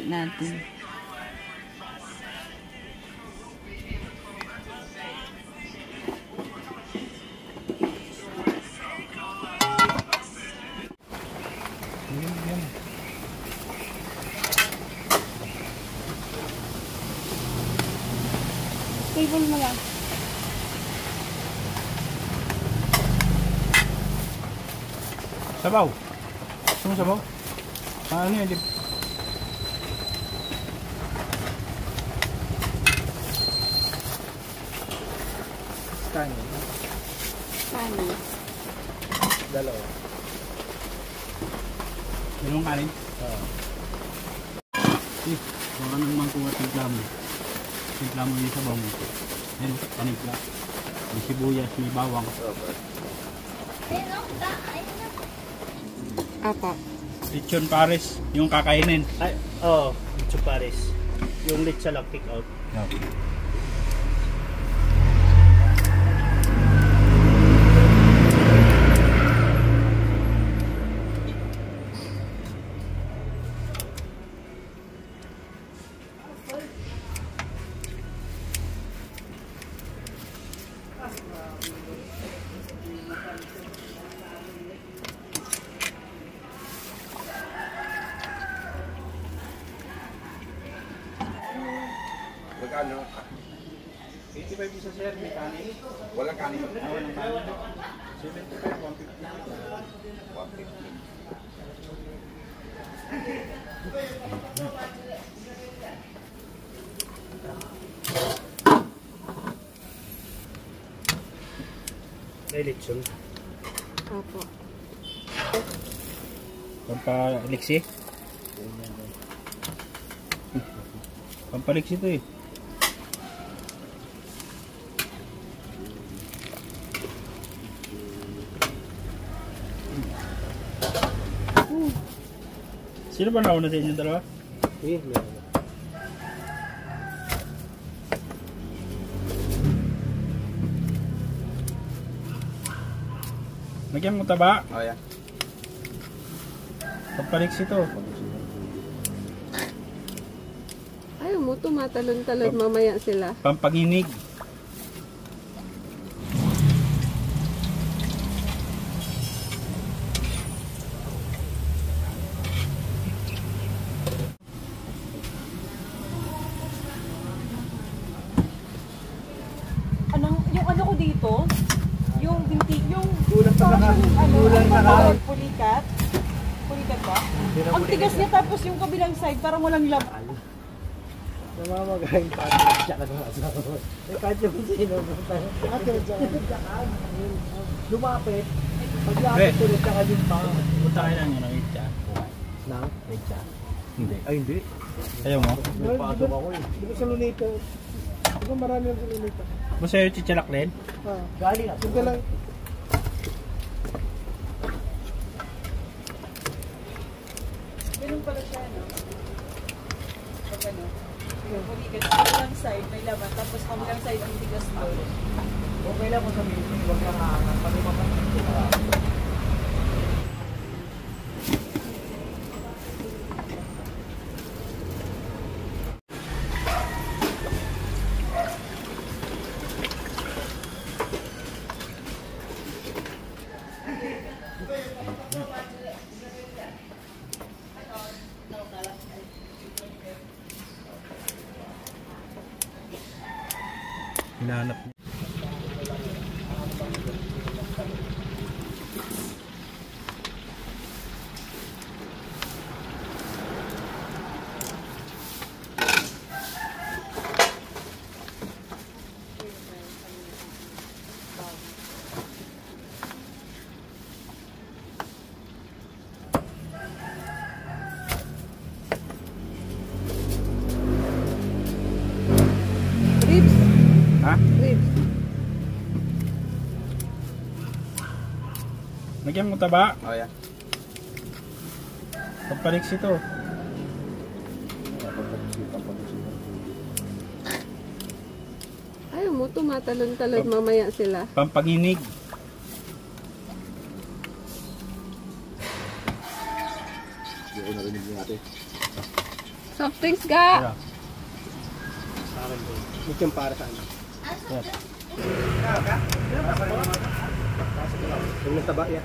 Natin. Table mo lang. Sabaw. Gusto mo sabaw? Ano yun? Kanin. Kanin. Dalawa. Dalawang kanin? Oo. Baka naman kuha timpla mo. Timpla mo yung sabaw mo. Ayun, panimpla. May sibuyas, may bawang. Apa. Lechon Paris, yung kakainin. Ay, oo. Lechon Paris. Yung lechon lang pick out. Okay. Magkano? 85 isa sir, may kanin. Walang kanin. Walang kanin. 75, 150. 150. May lechon. Apa. Pampaliksi? Pampaliksi ito eh. Sino ba nauna sa inyo dalawa? Eh, meron. Nagyan mo taba? Oh, yeah. Pampaliksi ito. Ayaw mo, tumatalon-talon mamaya sila. Pampanginig. Yung ano ko dito, yung binti, yung Kulang pa parang na- ano, kulang ano na ba ka. tawag? Pulikat? Pulikat ba? Ang tigas niya tapos yung kabilang side parang walang lab. Namamagaling pa. Diyan ka naman. Eh, kahit yung sino. Lumapit. Pag lapit ulit ka din pa. Punta kayo lang yun ang itcha. Nang? Itcha. Hindi. Ay, hindi. Ayaw mo? Nagpasok ako eh. Di ba sa Lunito? Di ba marami yung sa Lunito? Gusto yung chichalaklen? Galing ako. Hindi lang. Ganun pala siya, no? Pag ano, yung pulikat, kabilang side may laman, tapos kabilang side ang tigas doon. Okay lang ko sabihin. Huwag lang haangan. Pag mapapagod ka. Hinahanap niya. Ribs. Ha? Ribs. Nagyan mo taba? Oh, yeah. Pampaliksi to. Ayaw mo, tumatalon-talon mamaya sila. Pampaginig. Soft drinks ga! Tara. Ito yung para sa ano. Sir. Yung nataba yan.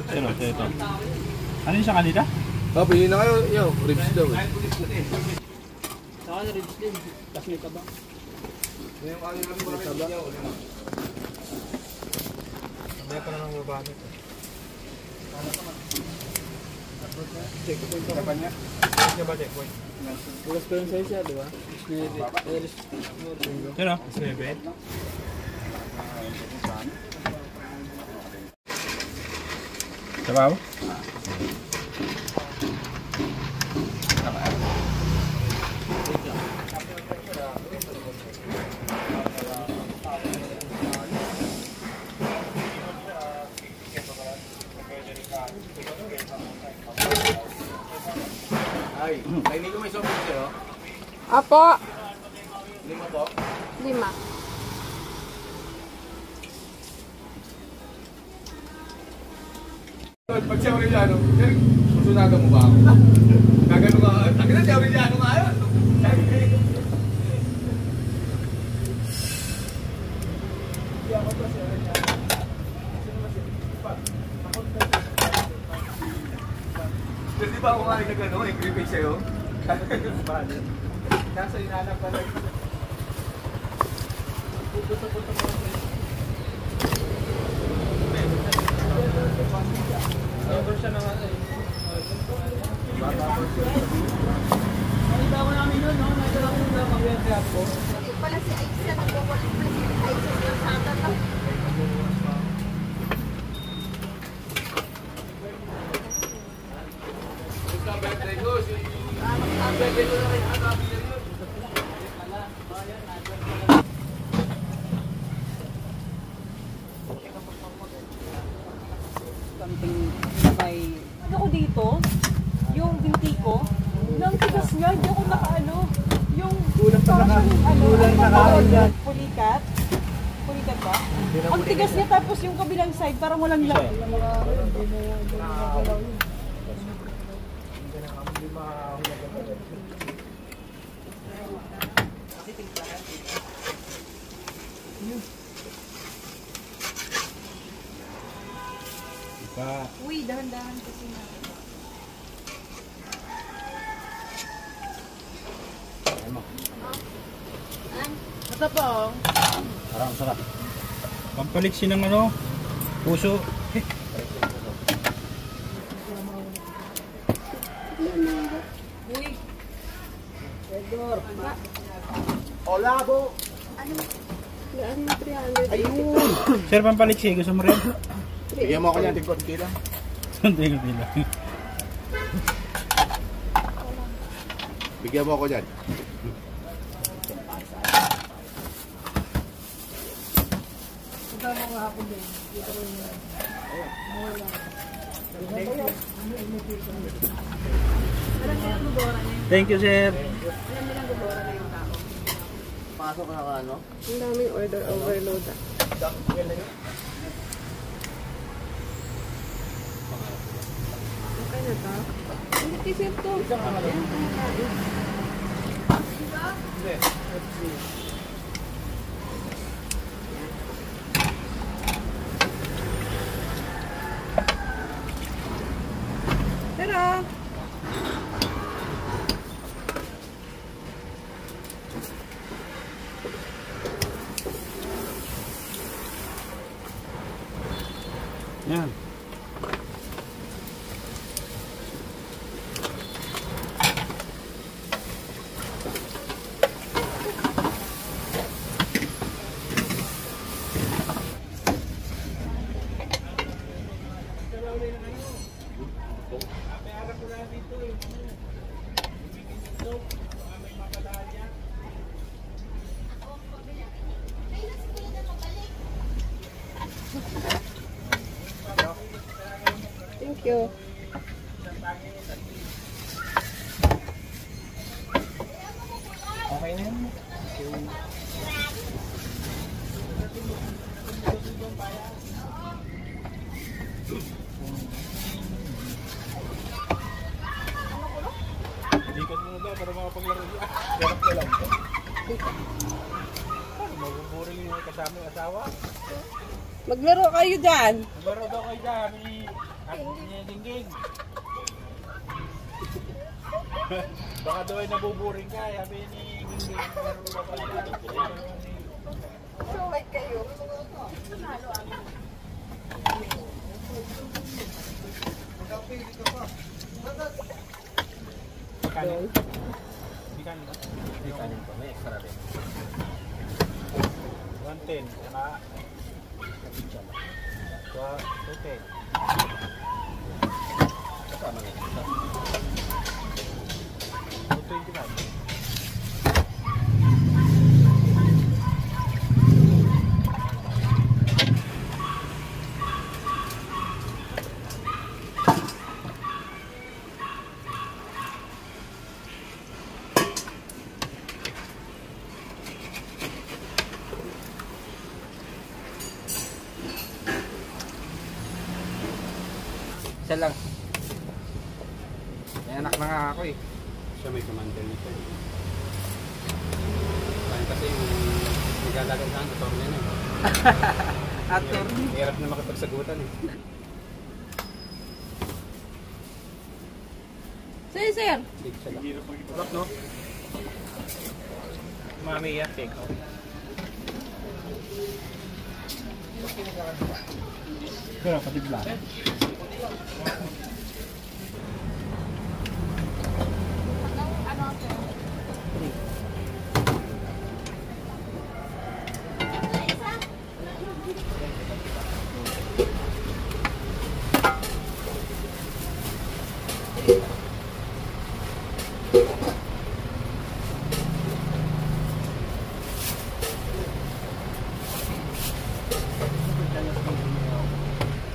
Sino? Ito. Ano yung sa kanila? Oh, pili na kayo. Yo, ribs daw eh. Saka na ribs din. Tapos may taba. Yung ano lang mo rin niya. Mamaya pa na ng baba nito. Sa kanya. Check ba checkpoint? Bukas ko yung size di ba? Sino? Sabaw? Ay, hindi ko may sobrang sa'yo. Apo! 5 po. 5. Pag siya Aureliano, sir, susunada mo ba ako? Gagano ka, tagad na si Aureliano nga yun. Kasi di ba ako nga nagano, i-prepay sa'yo? Nasa inanap pa lang. Never siya na ano eh. Nakita ko namin yun, no? Nakita ko na mag-react ako. Pala si Aisa, nagwawalit pa si Aisa yung sata to. Something may... Ano ko dito? Yung binti ko? Nang tigas niya, hindi ako nakaano. Yung... Kulang pa parang naka- ano, kulang ano naka- tawag doon? Pulikat? Pulikat ba? Ang tigas niya tapos yung kabilang side parang walang lang. Uy, dahan-dahan kasi na. Ito po. Parang sarap. Pampaliksi ng ano, puso. Uy, Olabo! Gaan mo 300. Ayun! Sir, pampaliksi. Gusto mo rin? Bigyan mo ako niyan, tigkonti lang. Sandali ko nila. Bigyan mo ako dyan. Punta mo nga ako din. Dito ko yung... Thank you, sir. Pasok na ka, ano? Ang daming order overload. Okay na to? Hindi kisip to. Ayan, kumakain. Tara! Yan. Thank you. Okay na yun. Ikot mo daw para makapaglaro niya. Garap ka lang. Mabuburing yung kasama yung asawa. Maglaro kayo dyan. Maglaro daw kayo dyan. Ni Dingging. Baka daw ay nabuburing ka. Sabi ni Dingging. Maglaro daw kayo. Suway kayo. Kanin. Di kanin ba? Di kanin pa. May extra rin. 110. Saka kapitsa lang. So, 210. Kasama na. 225. Isa lang. May anak na nga ako eh. Siya may commander nito. Kasi yung naglalagay sa akin, attorney na eh. Attorney. Hirap na makipagsagutan eh. Sir, sir. Sige siya lang. Rock, no? Mami, yeah, take out. Pero patibla.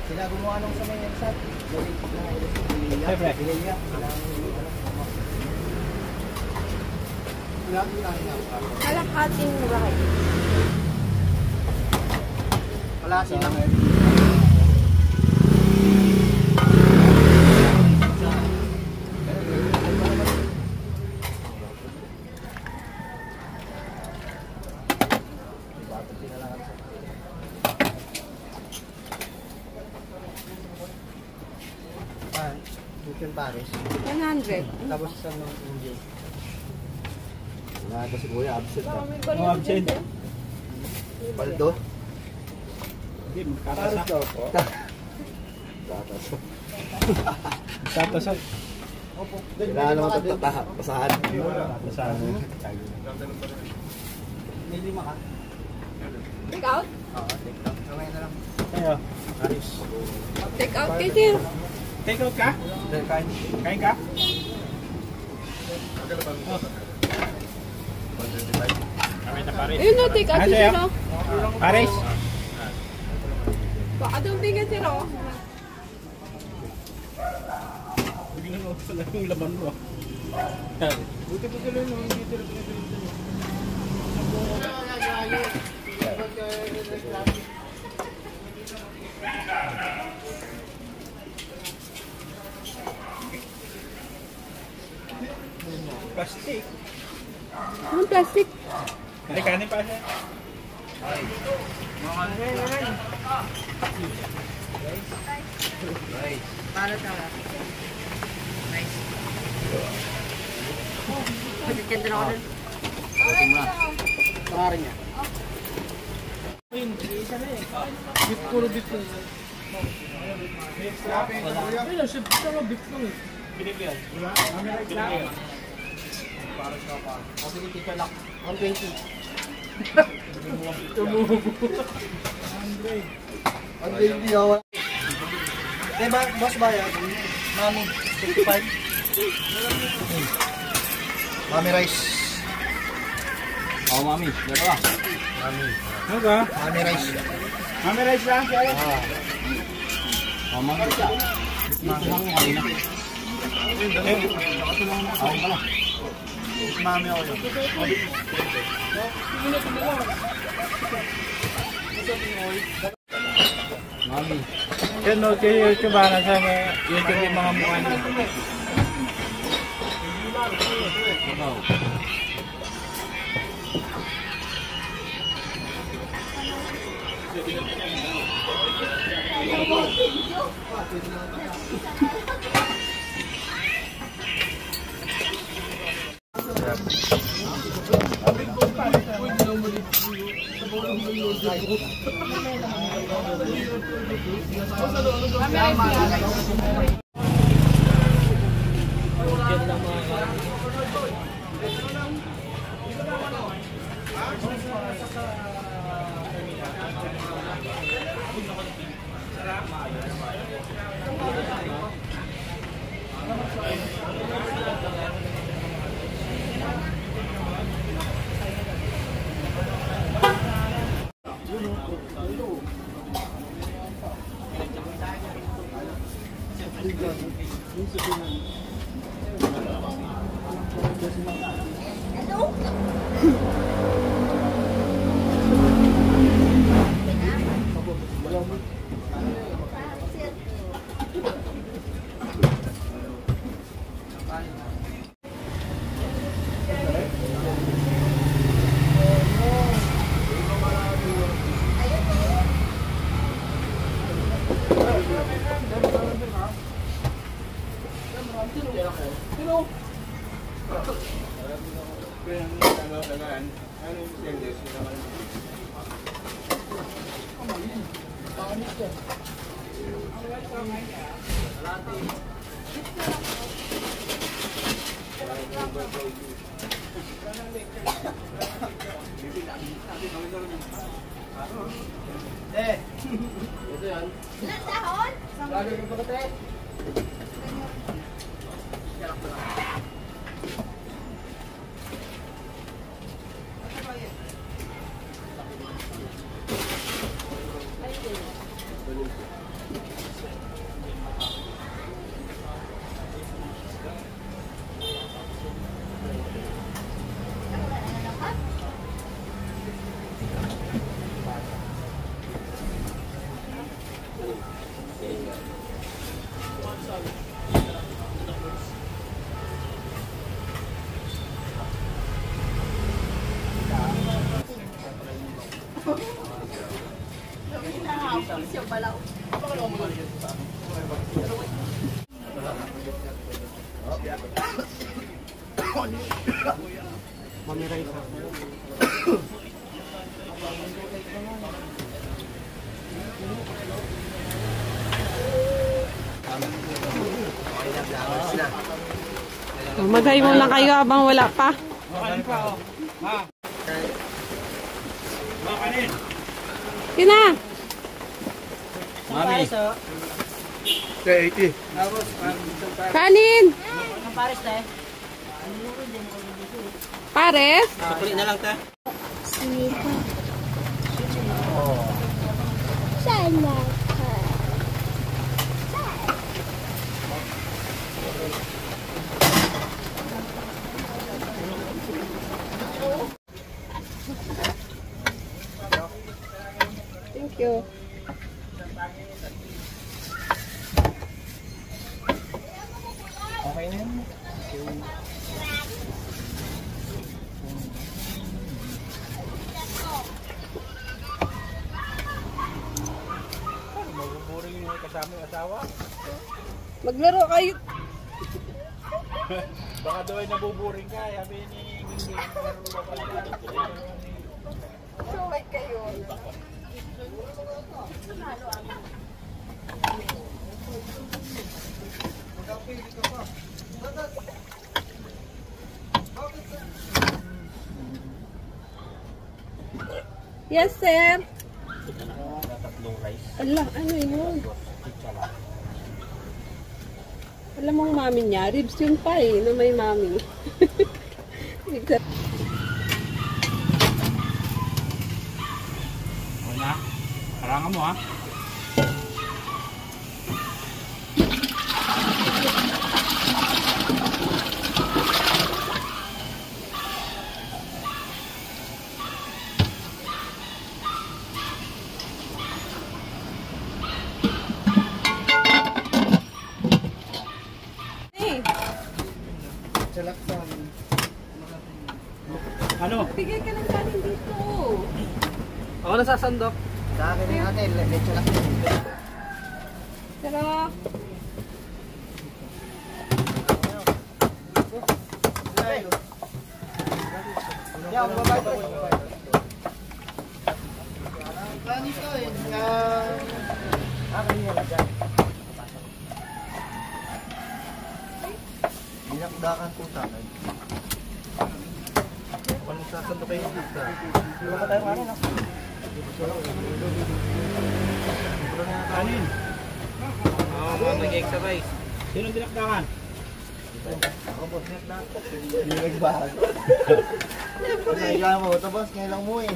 Sila gumawa nung sa may exat. Siyempre. Kalahating ride. Wala silang Bukin Paris. 100. Tapos isang ng Indian. Wala si Kuya, absent ka. Oh, absent. Paldo? Hindi, magkatasak. Tatas. Magkatasak. Kailangan naman tataha. Pasahan. Pasahan. May lima ka? Take out? Oo, take out. Kamay na lang. Tayo. Aris. Take out kay sir. Take out ka? Kain. Kain ka? Kami na Paris. Ayun no, take out Ah, si sa'yo? sir. Oh. Paris? Baka daw bigat sir. Oh. Hindi na ako pala yung laman mo. Buti pa sila yung hindi tira pinito. Plastic. Anong plastic? May kanin pa siya. Para sa nice. Magkikita na ako dun. Bukin mo na. Pangarin niya. Beef, puro beef lang. Ayun na, chef, tama beef lang eh. Binigyan. O sige, teacher lock. 120. Andre. 120 ako. Diba, boss ba yan? Mami, 55. Mami rice. Oh, mami. Dalawa. Mami. Ano ka? Mami rice. Mami rice lang. Ah. Oh, mami rice lang. Mami ako yun. Mami. Yan no, si YouTube ba? Nasa YouTube yung mga mukha niya. Wow. Ilan dahon? Maghay mo lang kayo habang wala pa. Yun na. Mami. Kanin. Pares? Sukuli na lang ta. Sana. Thank you. Okay na yun. Mabuburing yung kasama yung asawa. Maglaro kayo. Baka daw ay nabuburing ka. Sabi ni Gingging. Sumay kayo. Yes, sir. Ala, ano yun? Alam mong mami niya, ribs yun pa eh, na may mami. O na. Karangan mo ha. Ako nasasandok. Sa akin yung ate, leche lang. Sarap. Yan, babay ko. Planis ko yun. Akin nila dyan. Dinakdakan po sa akin. Ako nagsasando kayo dito. Wala ka tayong kanin, no? Kanin. Oo, nag-exercise. Sino dinakdakan? Ako po, dinakdakan. Hindi nagbahag. Nahiga mo, tapos ngayon lang mo eh.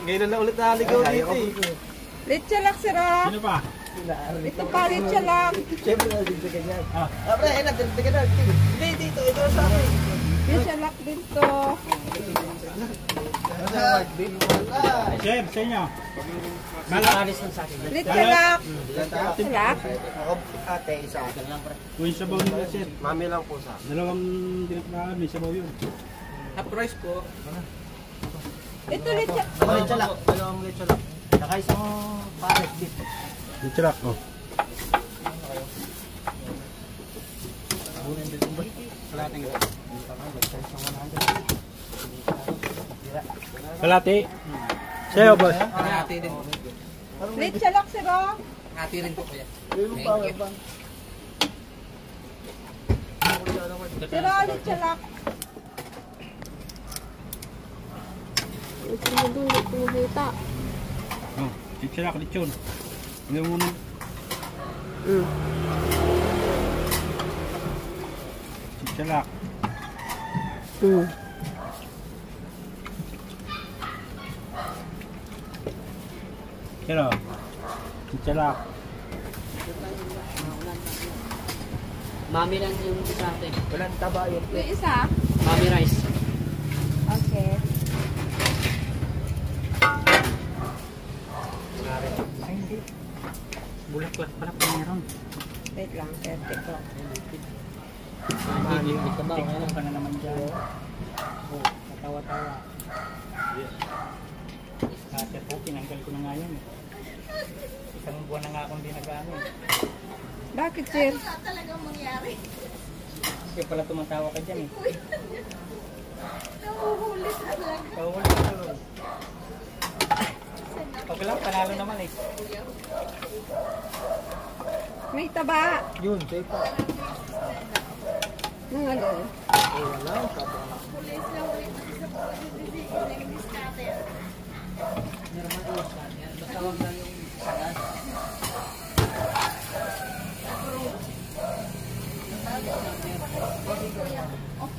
Ngayon na ulit naligaw dito eh. Litsalak, sarap. Sino pa? Ito pa, litsalak. Siyempre nalagdag ka dyan. Ah. Pre, nalagdag ka na. Hindi, dito, ito sa akin. Litsalak din to. Chef, sa inyo. Malalis lang sa akin. Litsalak. Ate, Salak. Ako, ate, isa. kung yung sabaw nila, sir. Mami lang po sa akin. Dalawang dinakdakan, may sabaw yun. Half price po. Ito, litsalak. Lechon lang. Dalawang lechon lang. Saka isang pares beef. Ditrak, oh. Kalati. Sa'yo, boss. Ate din. Litsalak, sarap. Ate rin po kuya. Sarap, litsalak. Ito mo doon, ito mo hita. Oh, ditrak, lechon. Ano muna? Ditrak. Pero, ditrak. Mami lang yung sa atin. Walang taba yun. Yung isa. Mami rice. Okay. Bulak-bulak pala pa meron. Wait lang, 30 ko. Mami, ka ba? Tiktok ka na naman dyan. Oh, katawa-tawa. Kasi po, tinanggal ko na nga yun. Isang buwan na nga akong dinagano. Bakit, sir? Wala talagang mangyari. Kaya pala tumatawa ka dyan eh. Nahuhuli talaga. Kawala ka lang. Pag lang, panalo naman eh. May taba. Yun, safe pa. Nang ano? Pulis lang ulit ng isa po. Yung diskarte. Basta wag lang yung sagas.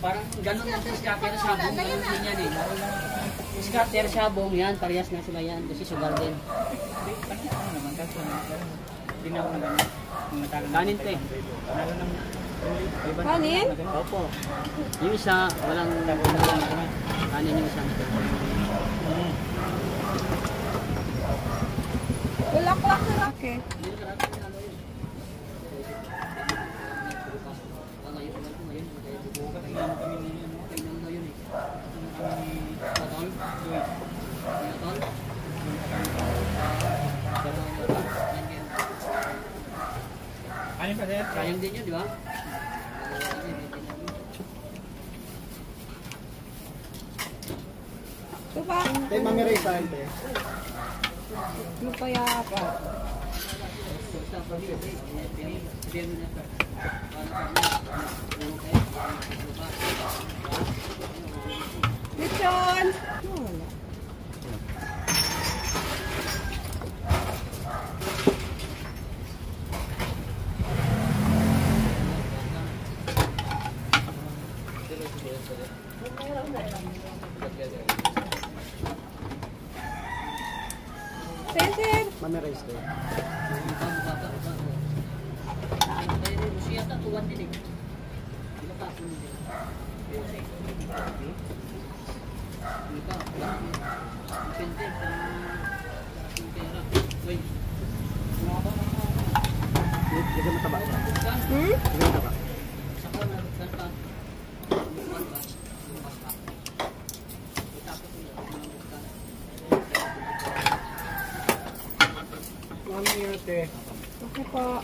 Parang ganun lang sa scatter sabong, ganun din yan eh. Scatter sabong yan, parehas na sila yan, kasi sugar din. Ano naman, kaso hindi na ako na gano'n. Nung natalo na Kanin te. Panalo ng Kanin? Opo. Yung isa, walang kanin yung isa. Bulaklak na lang. Okay. Kanin pa, sir? Sayang din yun, di ba? Ito ba? Tay, Mami Ray sa akin, te. Ano pa yapa? Lechon! Wala. Sensor! Mami Ray sa Siya tatuan din eh. Di ba tapon din? Di ba? Depende sa pera. Wait. Hindi ka mataba. Hmm? Hindi ka mataba. Sa ko na ganda. Buwan ba? Basta. Itapos mo. Okay po.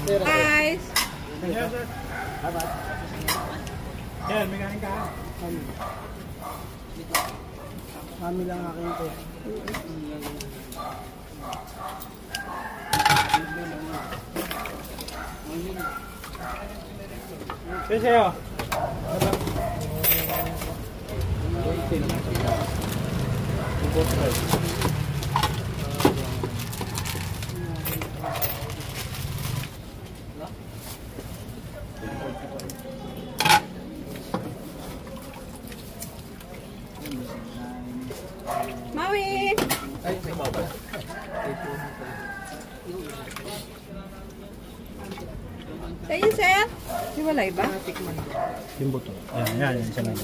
Guys! Yan, may kain ka. Kami lang akin to. Sa'yo. Maui! Sa'yo, sir? Hiwalay ba? Yung buto. Yan, isa lang.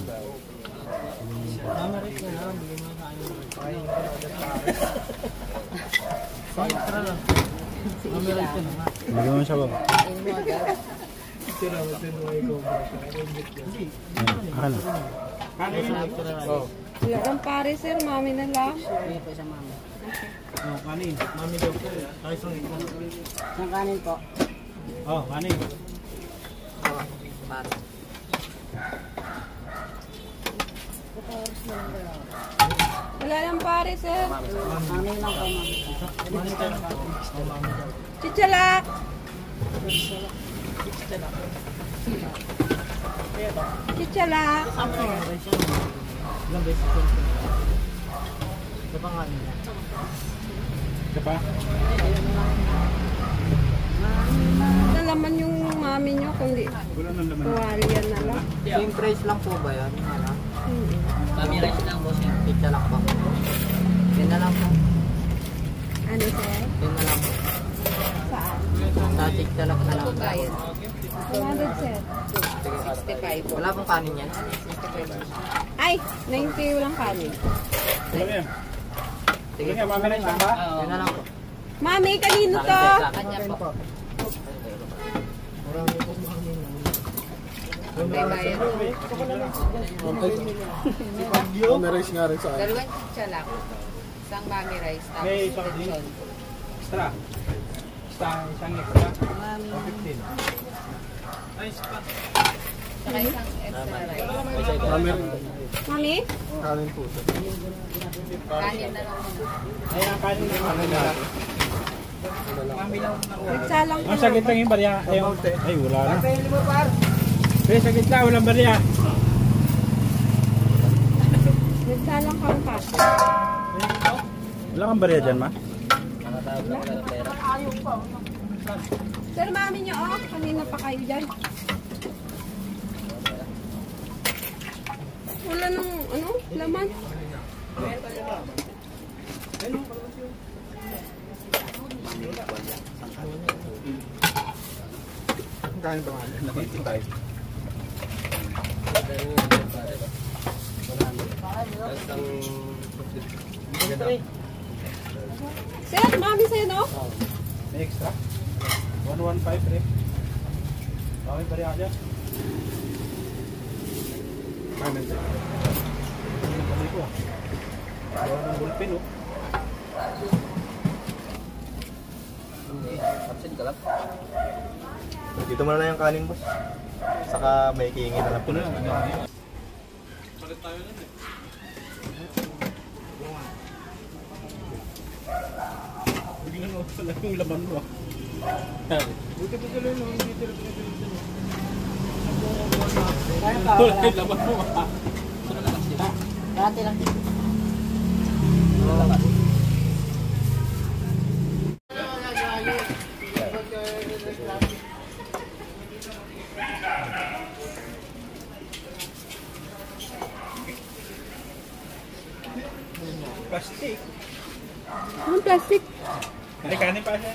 Lagyan mo siya ba? Akan na. Wala kang pare, sir. Mami na lang. Hindi po sa mama. Kanin. Mami daw. Isang kanin po. Oh, kanin. Para. Wala lang pare, sir. Mami lang po, mami. Chichalak! Chichalak! Isa pa? Wala laman yung mami nyo, kundi Wala nang laman. tuwalya na lang. Same price lang po ba yan? Mami rice lang po siya. Pizza lang po. Yan na lang po. Ano, sir? Yan na lang po. Saan? Sa pizza lang na lang. 100, sir. Wala pong kanin yan. Ay! 90 walang kanin. Wala yan. Sige, Wala yan, mami rice lang ba? yan na lang po. Mami, kanino to? Kanya po. Memories nga rin sa akin. Dalawang chicha lang. Isang mami rice. Tapos May isa ka din. lechon. Extra. Isang extra. 15. Saka isang extra rice. Kami rin. Mami? Kanin po. Kanin na lang muna. Ay, ang kanin na kanin na. Nagsalang ka Ang sakit lang yung barya. Ay, wala na. Pero sa gitna, walang barya. Nagsalang kang pa. Wala kang barya dyan, ma? Sir, mami nyo, oh. Kanina pa kayo dyan. Wala nung, ano, laman. Kanin pa nga. Sir, mami sa'yo, no? May extra? 115, eh. Okay, barya ka dyan. Kanin pa. Ang kamay ko, ah. Gawa ng bulpin, oh. Dito mo na lang yung kanin, boss. Saka may kiingin na lang po. Ito na. Biglang ako pala yung laman mo. Buti pa sila yun, hindi sila pinag-ulitan. Yung laman mo, ha? Dati lang. Plastic. Anong plastic? May kanin pa siya.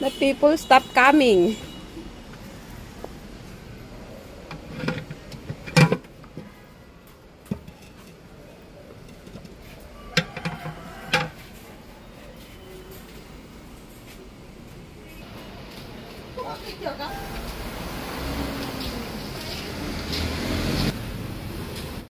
The people stop coming. Picture ka?